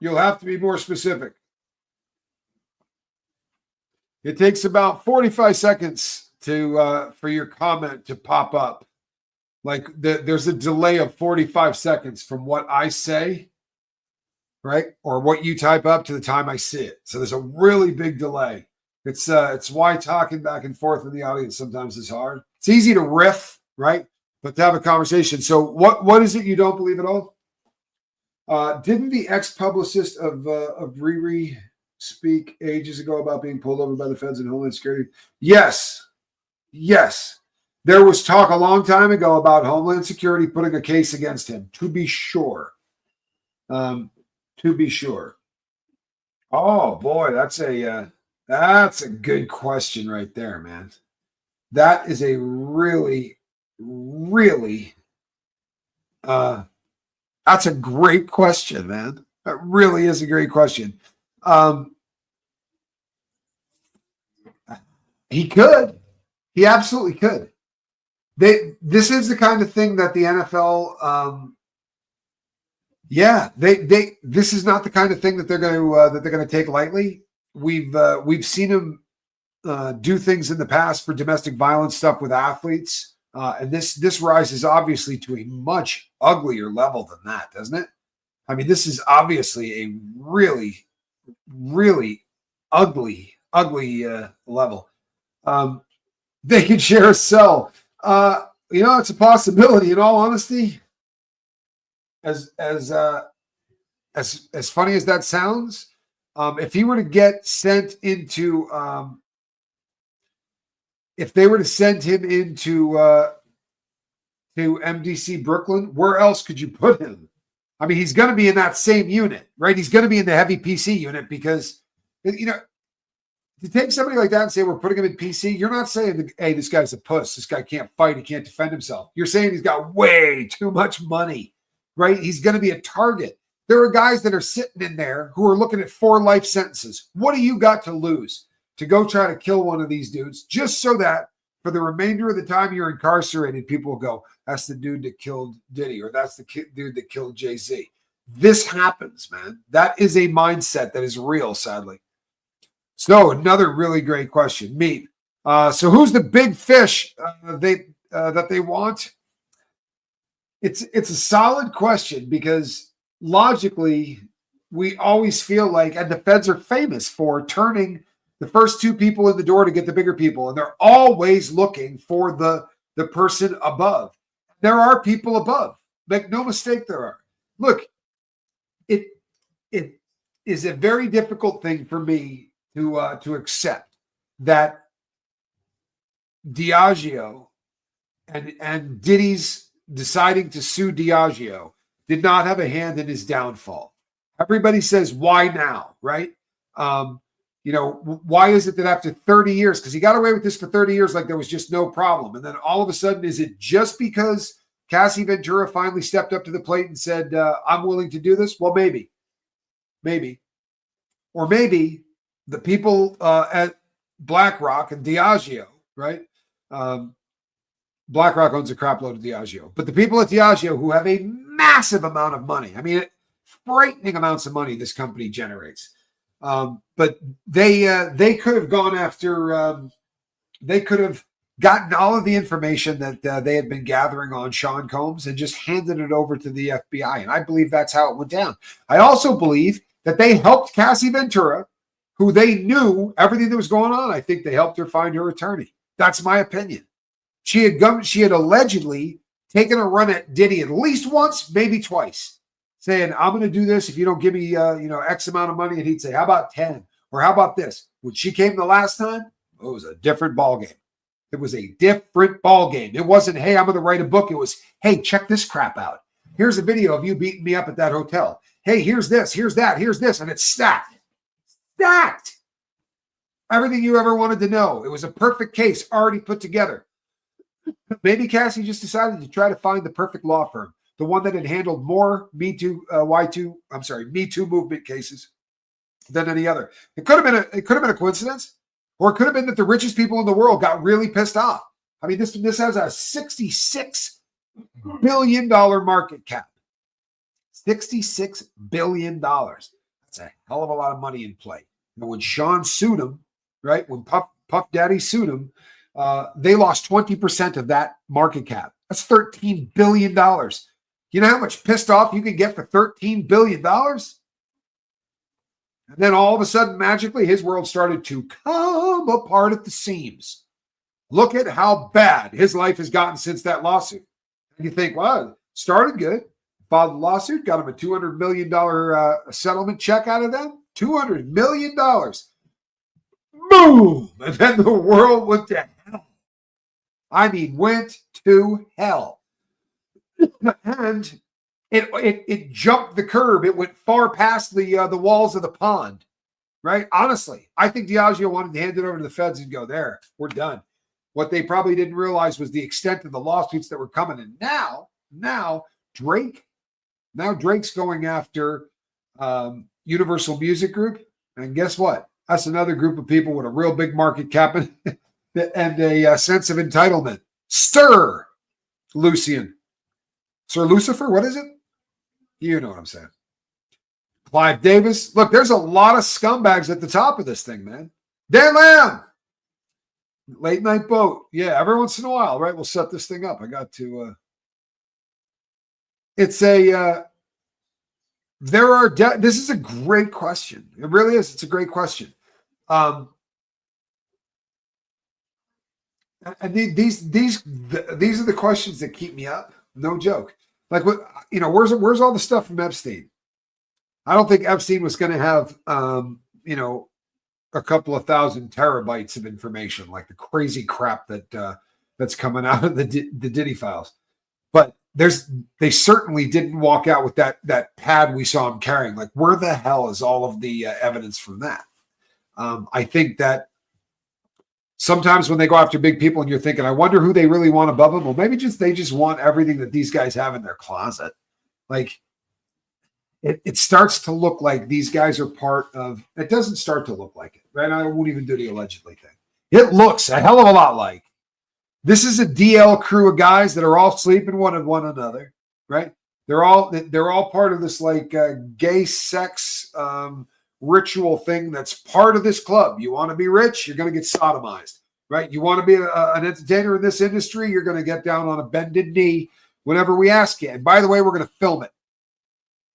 You'll have to be more specific. It takes about 45 seconds for your comment to pop up. Like there's a delay of 45 seconds from what I say, right? Or what you type up to the time I see it. So there's a really big delay. It's why talking back and forth in the audience sometimes is hard. It's easy to riff, right? But to have a conversation. So what is it you don't believe at all? Didn't the ex-publicist of Riri speak ages ago about being pulled over by the feds and Homeland Security? Yes. There was talk a long time ago about Homeland Security putting a case against him, to be sure. Oh boy, that's a good question right there, man. That is a really that's a great question, man. That really is a great question. He could. He absolutely could. This is the kind of thing that the NFL, this is not the kind of thing that they're going to take lightly. We've seen them do things in the past for domestic violence stuff with athletes, and this rises obviously to a much uglier level than that, doesn't it? I mean, this is obviously a really, really ugly level. They could share a cell. It's a possibility. In all honesty, as funny as that sounds, if he were to get sent into, if they were to send him into to MDC Brooklyn, where else could you put him? I mean, he's going to be in that same unit, right? He's going to be in the heavy PC unit because, to take somebody like that and say, we're putting him in PC, you're not saying, hey, this guy's a puss. This guy can't fight. He can't defend himself. You're saying he's got way too much money, right? He's going to be a target. There are guys that are sitting in there who are looking at 4 life sentences. What do you got to lose to go try to kill one of these dudes just so that for the remainder of the time you're incarcerated, people will go, that's the dude that killed Diddy, or that's the dude that killed Jay-Z. This happens, man. That is a mindset that is real, sadly. So another really great question. Meat. So who's the big fish that they want? It's a solid question because logically we always feel like, and the feds are famous for turning the first 2 people in the door to get the bigger people, and they're always looking for the person above. There are people above. Make no mistake, there are. Look, it is a very difficult thing for me to accept that Diageo and Diddy's deciding to sue Diageo did not have a hand in his downfall. Everybody says, why now, right? Why is it that after 30 years, because he got away with this for 30 years like there was just no problem. And then all of a sudden, is it just because Cassie Ventura finally stepped up to the plate and said, I'm willing to do this? Well, maybe. Or maybe the people at BlackRock and Diageo, right? BlackRock owns a crap load of Diageo. But the people at Diageo who have a massive amount of money, I mean, frightening amounts of money this company generates. But they could have gone after, they could have gotten all of the information that they had been gathering on Sean Combs and just handed it over to the FBI. And I believe that's how it went down. I also believe that they helped Cassie Ventura, who they knew everything that was going on. I think they helped her find her attorney. That's my opinion. She had allegedly taken a run at Diddy at least once, maybe twice, saying, I'm going to do this if you don't give me X amount of money. And he'd say, how about 10? Or how about this? When she came the last time, it was a different ballgame. It was a different ballgame. It wasn't, hey, I'm going to write a book. It was, hey, check this crap out. Here's a video of you beating me up at that hotel. Hey, here's this, here's that, here's this. And it's stacked. Everything you ever wanted to know. It was a perfect case already put together. Maybe Cassie just decided to try to find the perfect law firm, the one that had handled more Me Too movement cases than any other. It could have been a coincidence, or it could have been that the richest people in the world got really pissed off. I mean, this has a $66 billion market cap. $66 billion. That's a hell of a lot of money in play. And when Sean sued him, right, when Puff Daddy sued him, they lost 20% of that market cap. That's $13 billion. You know how much pissed off you can get for $13 billion? And then all of a sudden, magically, his world started to come apart at the seams. Look at how bad his life has gotten since that lawsuit. And you think, well, it started good. Filed the lawsuit, got him a $200 million settlement check out of them. $200 million. Boom! And then the world went to hell. I mean, went to hell. And it jumped the curb. It went far past the walls of the pond, right? Honestly, I think Diageo wanted to hand it over to the feds and go, there, we're done. What they probably didn't realize was the extent of the lawsuits that were coming. And now Drake's going after Universal Music Group. And guess what? That's another group of people with a real big market cap and a sense of entitlement. Sir Lucifer, what is it? You know what I'm saying. Clive Davis. Look, there's a lot of scumbags at the top of this thing, man. Dan Lamb. Late night boat. Yeah, every once in a while, right? We'll set this thing up. I got to... This is a great question. It really is. It's a great question. And these are the questions that keep me up. No joke. Like, what, where's all the stuff from Epstein? I don't think Epstein was going to have, a couple of thousand terabytes of information, like the crazy crap that's coming out of the Diddy files. But they certainly didn't walk out with that pad we saw him carrying. Like, where the hell is all of the evidence from that? I think that sometimes when they go after big people and you're thinking, I wonder who they really want above them. Well, maybe they just want everything that these guys have in their closet. Like it starts to look like these guys are part of, it doesn't start to look like it, right? I won't even do the allegedly thing. It looks a hell of a lot like this is a DL crew of guys that are all sleeping one with one another, right? They're all part of this like gay sex ritual thing that's part of this club. You want to be rich, you're going to get sodomized, right? You want to be an entertainer in this industry, you're going to get down on a bended knee whenever we ask you. And by the way, we're going to film it,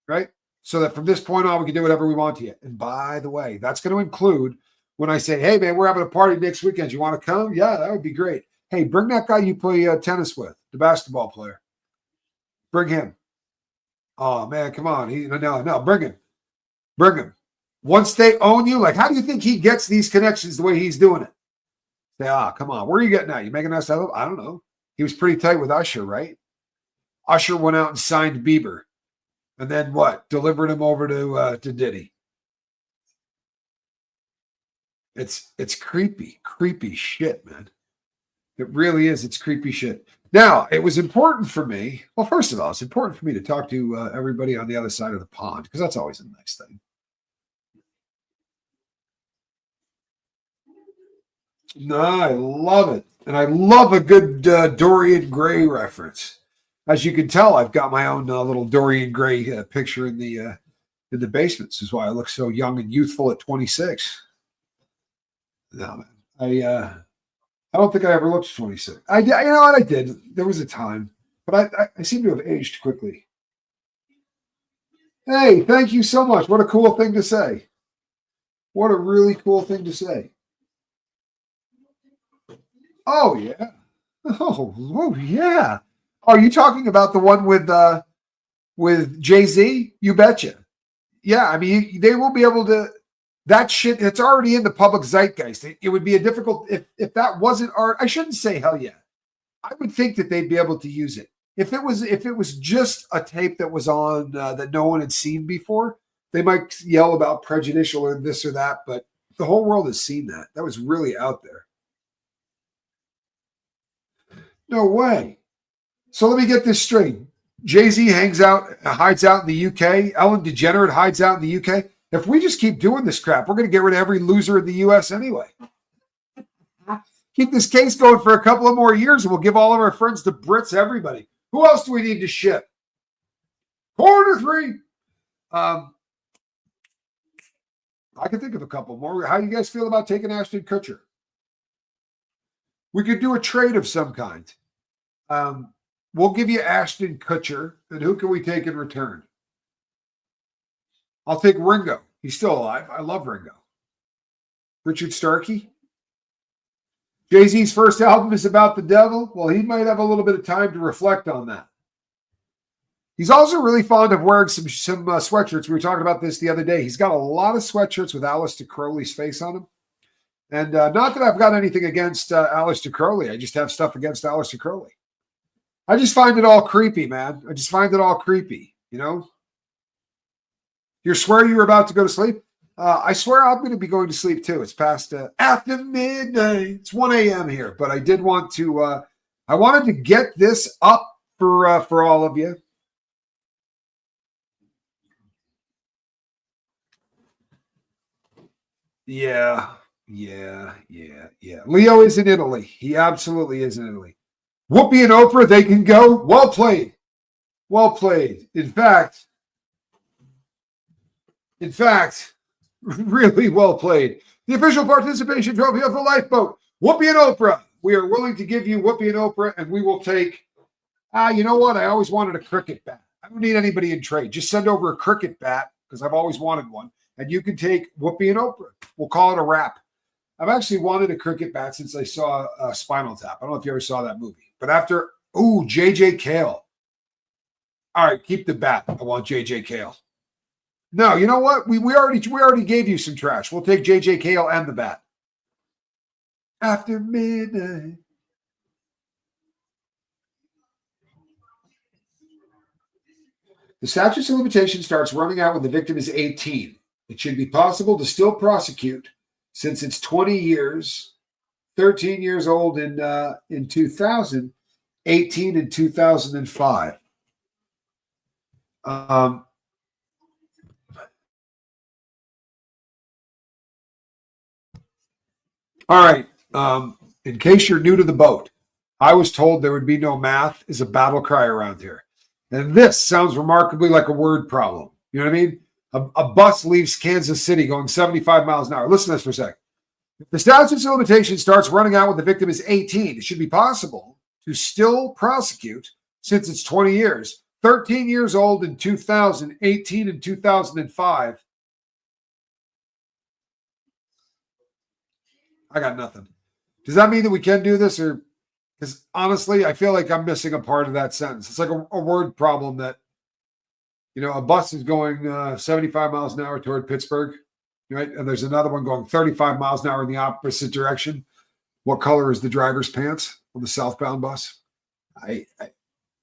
right? So that from this point on, we can do whatever we want to you. And by the way, that's going to include when I say, hey, man, we're having a party next weekend. You want to come? Yeah, that would be great. Hey, bring that guy you play tennis with, the basketball player. Bring him. Oh, man, come on. No, bring him. Bring him. Once they own you, like, how do you think he gets these connections the way he's doing it? Say, come on. Where are you getting at? You making us up? I don't know. He was pretty tight with Usher, right? Usher went out and signed Bieber. And then what? Delivered him over to Diddy. It's creepy shit, man. It really is. It's creepy shit. Now, it was important for me. Well, first of all, it's important for me to talk to everybody on the other side of the pond because that's always a nice thing. No, I love it. And I love a good Dorian Gray reference. As you can tell, I've got my own little Dorian Gray picture in the basement. This is why I look so young and youthful at 26. No, man. I don't think I ever looked 26. You know what? I did. There was a time, but I seem to have aged quickly. Hey, thank you so much. What a cool thing to say. What a really cool thing to say. Oh, yeah. Oh yeah. Are you talking about the one with Jay-Z? You betcha. Yeah, I mean, they will be able to. That shit, it's already in the public zeitgeist. It would be a difficult if that wasn't art. I shouldn't say hell yeah. I would think that they'd be able to use it. If it was just a tape that was on that no one had seen before, they might yell about prejudicial or this or that. But the whole world has seen that. That was really out there. No way. So let me get this straight. Jay-Z hides out in the UK. Ellen DeGeneres hides out in the UK. If we just keep doing this crap, we're going to get rid of every loser in the U.S. anyway. Keep this case going for a couple of more years, and we'll give all of our friends the Brits, everybody. Who else do we need to ship? Corner 3. I can think of a couple more. How do you guys feel about taking Ashton Kutcher? We could do a trade of some kind. We'll give you Ashton Kutcher, and who can we take in return? I'll take Ringo. He's still alive. I love Ringo. Richard Starkey. Jay-Z's first album is about the devil. Well, he might have a little bit of time to reflect on that. He's also really fond of wearing some sweatshirts. We were talking about this the other day. He's got a lot of sweatshirts with Aleister Crowley's face on them. And not that I've got anything against Aleister Crowley. I just have stuff against Aleister Crowley. I just find it all creepy, man. I just find it all creepy, you know? You swear you were about to go to sleep? I swear I'm going to be going to sleep too. It's past after midnight. It's 1 a.m. here, but I did want to. I wanted to get this up for all of you. Yeah. Leo is in Italy. He absolutely is in Italy. Whoopi and Oprah, they can go. Well played. Well played. In fact, really well played. The official participation trophy of the Lifeboat. Whoopi and Oprah. We are willing to give you Whoopi and Oprah, and we will take, you know what? I always wanted a cricket bat. I don't need anybody in trade. Just send over a cricket bat, because I've always wanted one, and you can take Whoopi and Oprah. We'll call it a wrap. I've actually wanted a cricket bat since I saw Spinal Tap. I don't know if you ever saw that movie. But after, J.J. Cale. All right, keep the bat. I want J.J. Cale. No, you know what? We already gave you some trash. We'll take J.J. Cale and the bat. After midnight. The statute of limitation starts running out when the victim is 18. It should be possible to still prosecute since it's 20 years, 13 years old in 2000, 18 in 2005. All right. In case you're new to the boat, I was told there would be no math is a battle cry around here. And this sounds remarkably like a word problem. You know what I mean? A bus leaves Kansas City going 75 miles an hour. Listen to this for a second. If the statute of limitations starts running out when the victim is 18, it should be possible to still prosecute since it's 20 years. 13 years old in 2000, 18 in 2005. I got nothing. Does that mean that we can do this? Or because honestly, I feel like I'm missing a part of that sentence. It's like a word problem that, a bus is going 75 miles an hour toward Pittsburgh, right? And there's another one going 35 miles an hour in the opposite direction. What color is the driver's pants on the southbound bus? Hey,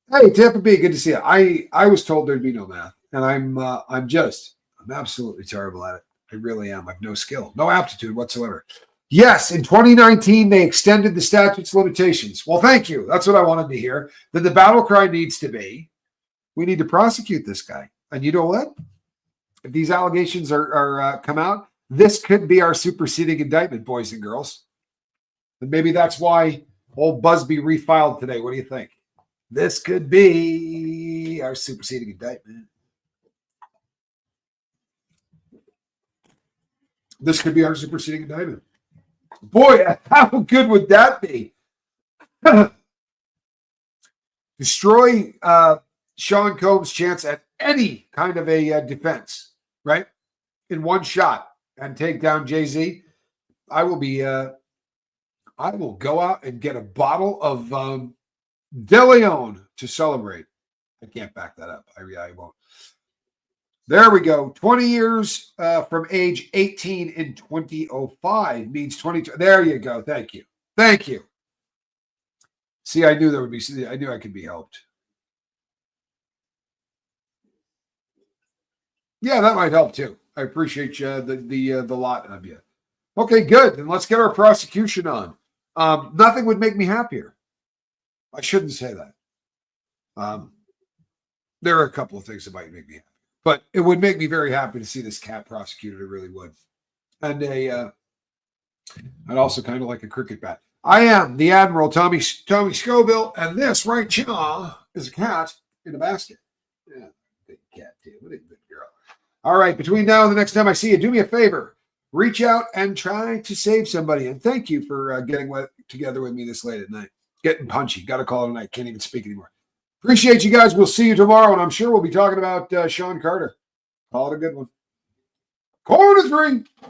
Tampa Bay, good to see you. I was told there'd be no math, and I'm absolutely terrible at it. I really am. I have no skill, no aptitude whatsoever. Yes, in 2019, they extended the statute's limitations. Well, thank you. That's what I wanted to hear. Then the battle cry needs to be, we need to prosecute this guy. And you know what? If these allegations are come out, this could be our superseding indictment, boys and girls. And maybe that's why old Busby refiled today. What do you think? This could be our superseding indictment. This could be our superseding indictment. Boy, how good would that be? Destroy Sean Combs' chance at any kind of a defense, right? In one shot and take down Jay-Z. I will go out and get a bottle of De Leon to celebrate. I can't back that up. I won't. There we go. 20 years from age 18 in 2005 means 22. There you go. Thank you. Thank you. See, I knew there would be. I knew I could be helped. Yeah, that might help too. I appreciate you, the lot of you. Okay, good. Then let's get our prosecution on. Nothing would make me happier. I shouldn't say that. There are a couple of things that might make me happy. But it would make me very happy to see this cat prosecuted. It really would. And I'd also kind of like a cricket bat. I am the Admiral Tommy Scoville, and this right here is a cat in a basket. Yeah, big cat too. What a good girl. All right, between now and the next time I see you, do me a favor. Reach out and try to save somebody. And thank you for getting together with me this late at night. Getting punchy. Got to call it a night. Can't even speak anymore. Appreciate you guys. We'll see you tomorrow, and I'm sure we'll be talking about Sean Carter. Call it a good one. Corner 3.